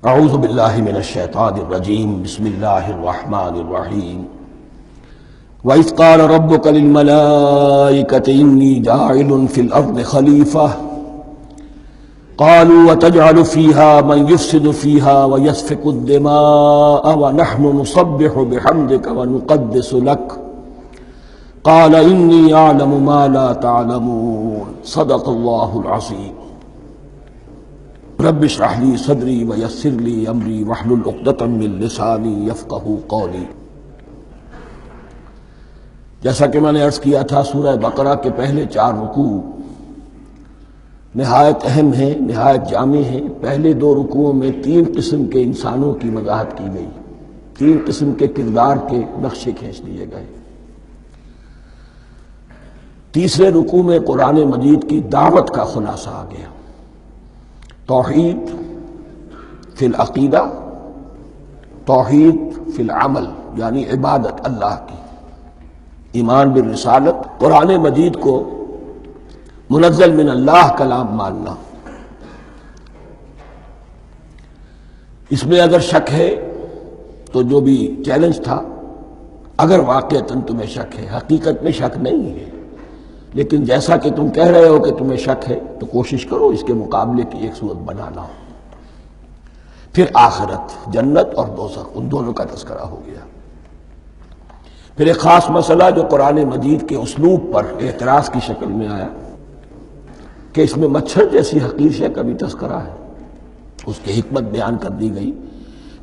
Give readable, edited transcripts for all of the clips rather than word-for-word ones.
اعوذ باللہ من الشیطان الرجیم بسم اللہ الرحمن الرحیم وَإِذْ قَالَ رَبُّكَ لِلْمَلَائِكَةِ إِنِّي جَاعِلٌ فِي الْأَرْضِ خَلِيفَةً قَالُوا وَتَجْعَلُ فِيهَا مَنْ يُفْسِدُ فِيهَا وَيَسْفِكُ الدِّمَاءَ وَنَحْنُ نُسَبِّحُ بِحَمْدِكَ وَنُقَدِّسُ لَكَ قَالَ إِنِّي أَعْلَمُ مَا لَا تَعْلَمُونَ صدق اللہ العظیم۔ رب اشرح لي صدری ویسر لي امری واحلل عقدۃ من لسانی یفقہوا قولی۔ جیسا کہ میں نے عرض کیا تھا، سورہ بقرہ کے پہلے 4 رکوع نہایت اہم ہیں، نہایت جامع ہیں۔ پہلے 2 رکوعوں میں 3 قسم کے انسانوں کی وضاحت کی گئی، 3 قسم کے کردار کے نقشے کھینچ دیے گئے۔ تیسرے رکوع میں قرآن مجید کی دعوت کا خلاصہ آ گیا، توحید فی العقیدہ، توحید فی العمل، یعنی عبادت اللہ کی، ایمان بالرسالت، قرآن مجید کو منزل من اللہ کلام ماننا۔ اس میں اگر شک ہے تو جو بھی چیلنج تھا، اگر واقعتاً تمہیں شک ہے، حقیقت میں شک نہیں ہے، لیکن جیسا کہ تم کہہ رہے ہو کہ تمہیں شک ہے تو کوشش کرو اس کے مقابلے کی ایک صورت بنانا ہو۔ پھر آخرت، جنت اور دوزخ، ان دونوں کا تذکرہ ہو گیا۔ پھر ایک خاص مسئلہ جو قرآن مجید کے اسلوب پر اعتراض کی شکل میں آیا کہ اس میں مچھر جیسی حقیر شے کا بھی تذکرہ ہے۔ اس کی حکمت بیان کر دی گئی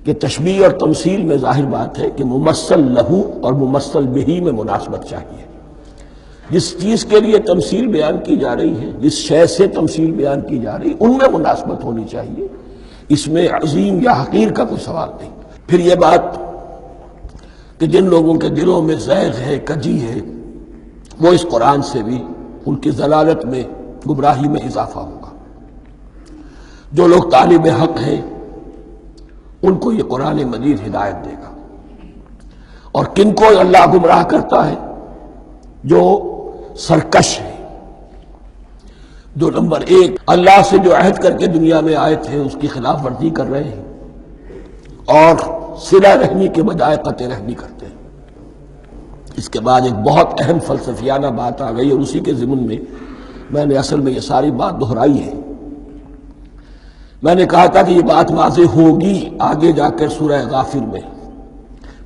کہ تشبیہ اور تمثیل میں ظاہر بات ہے کہ ممثل لہو اور ممثل بہی میں مناسبت چاہیے۔ جس چیز کے لیے تمثیل بیان کی جا رہی ہے، جس شے سے تمثیل بیان کی جا رہی ہے، ان میں مناسبت ہونی چاہیے، اس میں عظیم یا حقیر کا کوئی سوال نہیں۔ پھر یہ بات کہ جن لوگوں کے دلوں میں زیغ ہے، کجی ہے، وہ اس قرآن سے بھی ان کی ضلالت میں، گمراہی میں اضافہ ہوگا۔ جو لوگ طالب حق ہیں ان کو یہ قرآن مجید ہدایت دے گا، اور کن کو اللہ گمراہ کرتا ہے؟ جو سرکش ہے، جو نمبر 1 اللہ سے جو عہد کر کے دنیا میں آئے تھے اس کی خلاف ورزی کر رہے ہیں اور صلہ رحمی کے بجائے قطع رحمی کرتے ہیں۔ اس کے بعد ایک بہت اہم فلسفیانہ بات آ گئی، اور اسی کے ضمن میں میں نے اصل میں یہ ساری بات دہرائی ہے۔ میں نے کہا تھا کہ یہ بات واضح ہوگی آگے جا کر سورہ غافر میں۔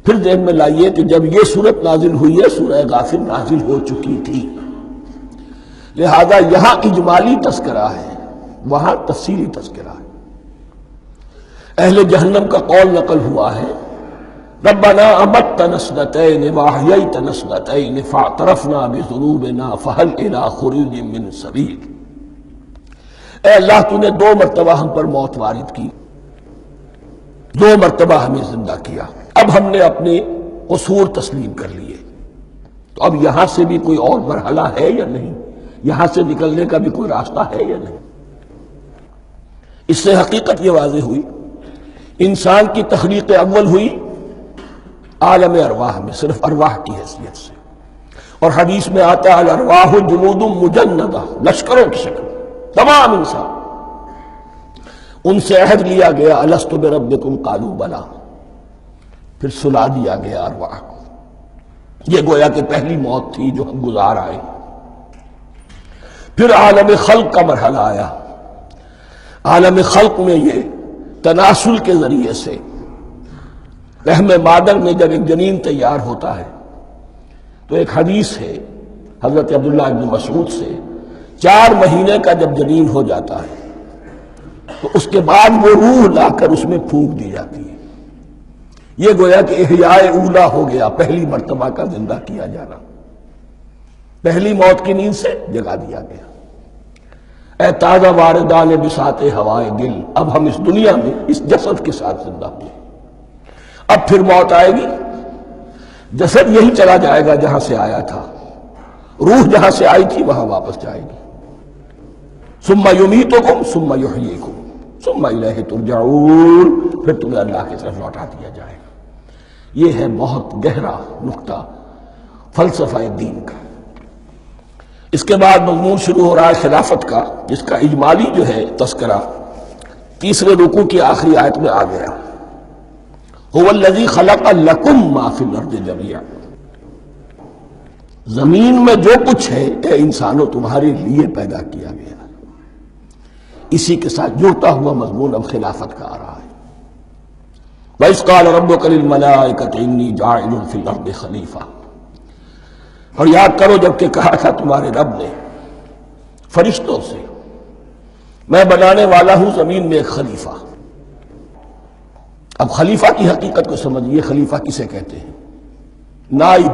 پھر ذہن میں لائیے کہ جب یہ صورت نازل ہوئی ہے، سورہ غافر نازل ہو چکی تھی، لہذا یہاں اجمالی تذکرہ ہے، وہاں تفصیلی تذکرہ ہے۔ اہل جہنم کا قول نقل ہوا ہے، ربنا امتنا اثنتین واحییتنا اثنتین فاعترفنا بذنوبنا فہل الی خروج من سبیل۔ اے اللہ، تو نے 2 مرتبہ ہم پر موت وارد کی، 2 مرتبہ ہمیں زندہ کیا، اب ہم نے اپنے قصور تسلیم کر لیے، تو اب یہاں سے بھی کوئی اور مرحلہ ہے یا نہیں؟ یہاں سے نکلنے کا بھی کوئی راستہ ہے یا نہیں؟ اس سے حقیقت یہ واضح ہوئی، انسان کی تخلیق اول ہوئی عالم ارواح میں، صرف ارواح کی حیثیت سے، اور حدیث میں آتا ہے الارواح جنود مجندہ، لشکروں کی شکل، تمام انسان۔ ان سے عہد لیا گیا الست بربکم قالوا بلی، پھر سلا دیا گیا ارواح کو۔ یہ گویا کہ پہلی موت تھی جو ہم گزار آئے۔ پھر عالم خلق کا مرحلہ آیا۔ عالم خلق میں یہ تناسل کے ذریعے سے رحم مادر میں جب ایک جنین تیار ہوتا ہے تو ایک حدیث ہے حضرت عبداللہ ابن مسعود سے، 4 مہینے کا جب جنین ہو جاتا ہے تو اس کے بعد وہ روح لا کر اس میں پھونک دی جاتی ہے۔ یہ گویا کہ احیاء اولا ہو گیا، پہلی مرتبہ کا زندہ کیا جانا، پہلی موت کی نیند سے جگا دیا گیا۔ اے تازہ واردان بساط ہوائے دل، اب ہم اس دنیا میں اس جسد کے ساتھ زندہ ہوئے، اب پھر موت آئے گی، جسد یہی چلا جائے گا جہاں سے آیا تھا، روح جہاں سے آئی تھی وہاں واپس جائے گی۔ ثم یمیتکم ثم یحییکم ثم الیہ ترجعون، پھر تمہیں اللہ کی طرف لوٹا دیا جائے گا۔ یہ ہے بہت گہرا نقطہ فلسفہ دین کا۔ اس کے بعد مضمون شروع ہو رہا ہے خلافت کا، جس کا اجمالی جو ہے تذکرہ تیسرے رکوع کی آخری آیت میں آ گیا، هو الذی خلق لکم ما فی الارض جمیعا، زمین میں جو کچھ ہے اے انسانوں تمہارے لیے پیدا کیا گیا۔ اسی کے ساتھ جڑتا ہوا مضمون اب خلافت کا آ رہا ہے۔ وَإِذْ قَالَ رَبُّكَ لِلْمَلَائِكَةِ إِنِّي جَاعِلٌ فِي الْأَرْضِ خَلِيفَةً، اور یاد کرو جب کہ کہا تھا تمہارے رب نے فرشتوں سے، میں بنانے والا ہوں زمین میں ایک خلیفہ۔ اب خلیفہ کی حقیقت کو سمجھیے، خلیفہ کسے کہتے ہیں؟ نائب۔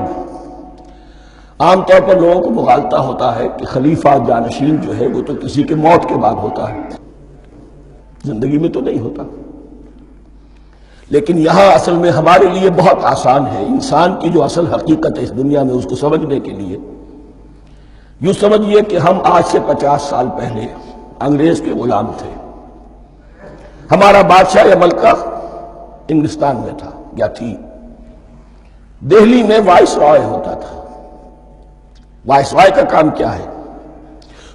عام طور پر لوگوں کو مغالطہ ہوتا ہے کہ خلیفہ جانشین جو ہے وہ تو کسی کے موت کے بعد ہوتا ہے، زندگی میں تو نہیں ہوتا۔ لیکن یہاں اصل میں ہمارے لیے بہت آسان ہے، انسان کی جو اصل حقیقت ہے اس دنیا میں اس کو سمجھنے کے لیے یوں سمجھیے کہ ہم آج سے 50 سال پہلے انگریز کے غلام تھے، ہمارا بادشاہ یا ملکہ انگلستان میں تھا یا تھی، دہلی میں وائس رائے ہوتا تھا۔ وائس رائے کا کام کیا ہے؟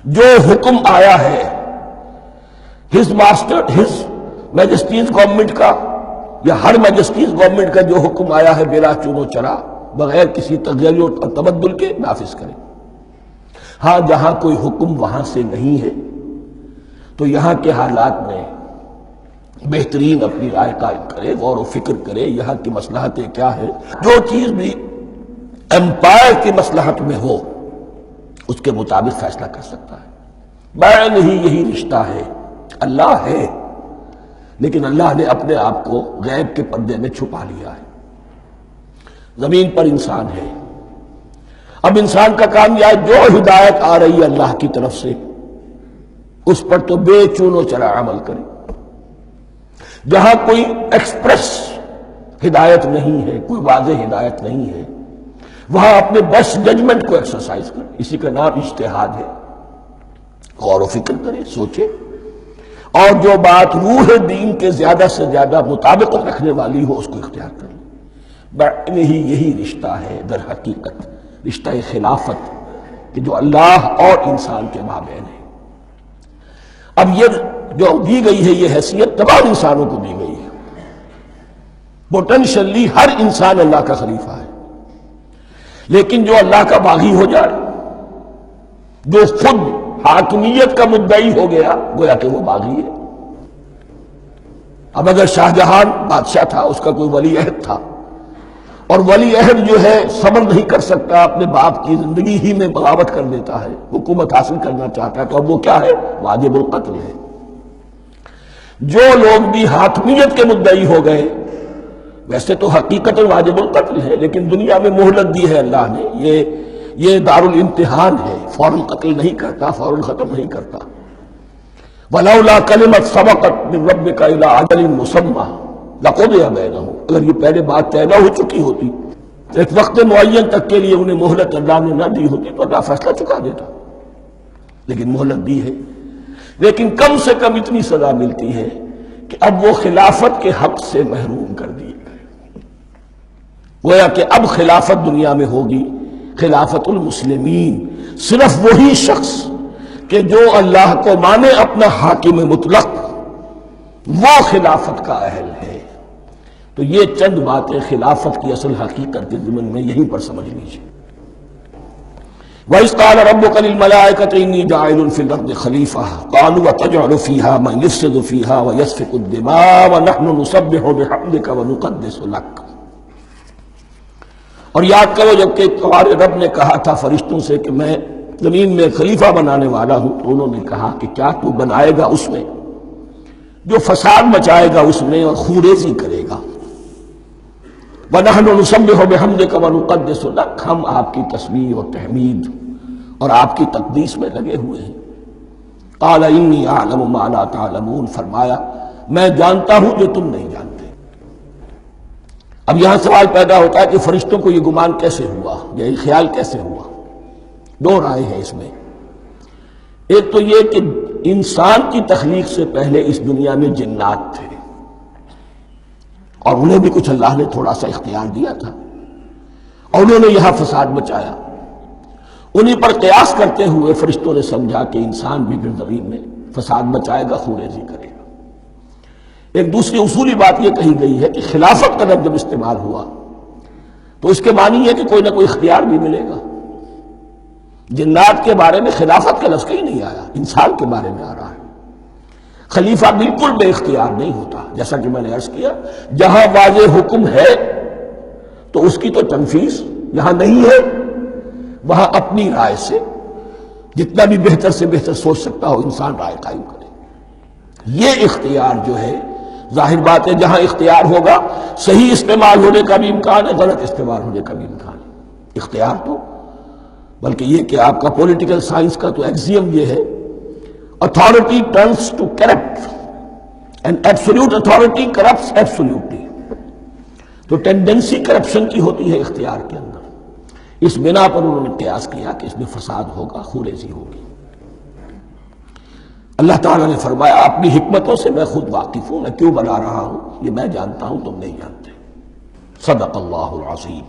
جو حکم آیا ہے ہز میجسٹیز گورنمنٹ کا یا ہر میجسٹیز گورنمنٹ کا جو حکم آیا ہے بلا چون و چرا، بغیر کسی تغیر اور تبدل کے نافذ کرے۔ ہاں جہاں کوئی حکم وہاں سے نہیں ہے تو یہاں کے حالات میں بہترین اپنی رائے قائم کرے، غور و فکر کرے، یہاں کی مصلحتیں کیا ہے، جو چیز بھی امپائر کی مصلحت میں ہو اس کے مطابق فیصلہ کر سکتا ہے۔ بین ہی یہی رشتہ ہے، اللہ ہے لیکن اللہ نے اپنے آپ کو غیب کے پردے میں چھپا لیا ہے۔ زمین پر انسان ہے، اب انسان کا کام یہ ہے جو ہدایت آ رہی ہے اللہ کی طرف سے اس پر تو بے چون و چرا عمل کرے۔ جہاں کوئی ایکسپریس ہدایت نہیں ہے، کوئی واضح ہدایت نہیں ہے، وہاں اپنے بیسٹ ججمنٹ کو ایکسرسائز کرے، اسی کا نام اجتہاد ہے۔ غور و فکر کرے، سوچے، اور جو بات روح دین کے زیادہ سے زیادہ مطابقت رکھنے والی ہو اس کو اختیار کرے۔ بین ہی یہی رشتہ ہے در حقیقت، رشتہ خلافت کہ جو اللہ اور انسان کے مابین ہے۔ اب یہ جو دی گئی ہے یہ حیثیت تمام انسانوں کو دی گئی ہے، پوٹینشلی ہر انسان اللہ کا خلیفہ ہے، لیکن جو اللہ کا باغی ہو جائے، جو خود حاکمیت کا مدعی ہو گیا، گویا کہ وہ باغی ہے۔ اب اگر شاہ جہاں بادشاہ تھا، اس کا کوئی ولی عہد تھا، اور ولی عہد جو ہے صبر نہیں کر سکتا، اپنے باپ کی زندگی ہی میں بغاوت کر دیتا ہے، حکومت حاصل کرنا چاہتا ہے، تو اب وہ کیا ہے؟ واجب القتل ہے۔ جو لوگ بھی حاکمیت کے مدعی ہو گئے، ویسے تو حقیقت واجب القتل ہے، لیکن دنیا میں مہلت دی ہے اللہ نے، یہ دار الامتحان ہے، فوراً قتل نہیں کرتا، فوراً ختم نہیں کرتا۔ وَلَوْلَا كَلِمَةٌ سَبَقَتْ مِن رَبِّكَ إِلَىٰ أَجَلٍ مُّسَمًّى لَقُضِيَ بَيْنَهُمْ، اگر یہ پہلے بات طے نہ ہو چکی ہوتی، ایک وقت معین تک کے لیے انہیں مہلت اللہ نے نہ دی ہوتی تو اللہ فیصلہ چکا دیتا، لیکن مہلت دی ہے۔ لیکن کم سے کم اتنی سزا ملتی ہے کہ اب وہ خلافت کے حق سے محروم کر دیے گئے۔ گویا کہ اب خلافت دنیا میں ہوگی خلافت المسلمین، صرف وہی شخص کہ جو اللہ کو مانے اپنا حاکم مطلق، وہ خلافت کا اہل ہے۔ تو یہ چند باتیں خلافت کی اصل حقیقت کے ضمن میں یہیں پر سمجھ لیجیے۔ وَإِذْ قَالَ رَبُّكَ لِلْمَلَائِكَةِ إِنِّي جَاعِلٌ فِي الْأَرْضِ خَلِيفَةً قَالُوا أَتَجْعَلُ فِيهَا مَن يُفْسِدُ فِيهَا وَيَسْفِكُ الدِّمَاءَ وَنَحْنُ نُسَبِّحُ بِحَمْدِكَ وَنُقَدِّسُ لَكَ۔ اور یاد کرو جب کہ تمہارے رب نے کہا تھا فرشتوں سے کہ میں زمین میں خلیفہ بنانے والا ہوں، تو انہوں نے کہا کہ کیا تو بنائے گا اس میں جو فساد مچائے گا اس میں اور خوریزی کرے گا۔ وَنَحْنُ نُسَبِّحُ بِحَمْدِكَ وَنُقَدِّسُ لَكَ، ہم آپ کی تسبیح اور تحمید اور آپ کی تقدیس میں لگے ہوئے ہیں۔ قَالَ إِنِّي أَعْلَمُ مَا لَا تَعْلَمُونَ، فرمایا میں جانتا ہوں جو تم نہیں جانتے۔ اب یہاں سوال پیدا ہوتا ہے کہ فرشتوں کو یہ گمان کیسے ہوا، یہ خیال کیسے ہوا؟ دو رائے ہیں اس میں۔ ایک تو یہ کہ انسان کی تخلیق سے پہلے اس دنیا میں جنات تھے، اور انہیں بھی کچھ اللہ نے تھوڑا سا اختیار دیا تھا، اور انہوں نے یہاں فساد مچایا۔ انہی پر قیاس کرتے ہوئے فرشتوں نے سمجھا کہ انسان بھی پھر زمین میں فساد مچائے گا، خوریزی کرے گا۔ ایک دوسری اصولی بات یہ کہی گئی ہے کہ خلافت کا لفظ جب استعمال ہوا تو اس کے معنی ہے کہ کوئی نہ کوئی اختیار بھی ملے گا. جنات کے بارے میں خلافت کا لفظ کہیں نہیں آیا، انسان کے بارے میں آ رہا ہے. خلیفہ بالکل بے اختیار نہیں ہوتا، جیسا کہ میں نے عرض کیا جہاں واضح حکم ہے تو اس کی تو تنفیذ، جہاں نہیں ہے وہاں اپنی رائے سے جتنا بھی بہتر سے بہتر سوچ سکتا ہو انسان رائے قائم کرے. یہ اختیار جو ہے ظاہر بات ہے جہاں اختیار ہوگا صحیح استعمال ہونے کا بھی امکان ہے، غلط استعمال ہونے کا بھی امکان ہے. اختیار تو بلکہ یہ کہ آپ کا پولیٹیکل سائنس کا تو ایکسیم یہ ہے authority turns to corrupt and absolute authority corrupts absolutely. تو ٹینڈنسی کرپشن کی ہوتی ہے اختیار کے اندر. اس بنا پر انہوں نے قیاس کیا کہ اس میں فساد ہوگا، خونریزی ہوگی. اللہ تعالیٰ نے فرمایا اپنی حکمتوں سے میں خود واقف ہوں، میں کیوں بنا رہا ہوں یہ میں جانتا ہوں، تم نہیں جانتے. صدق اللہ العظیم.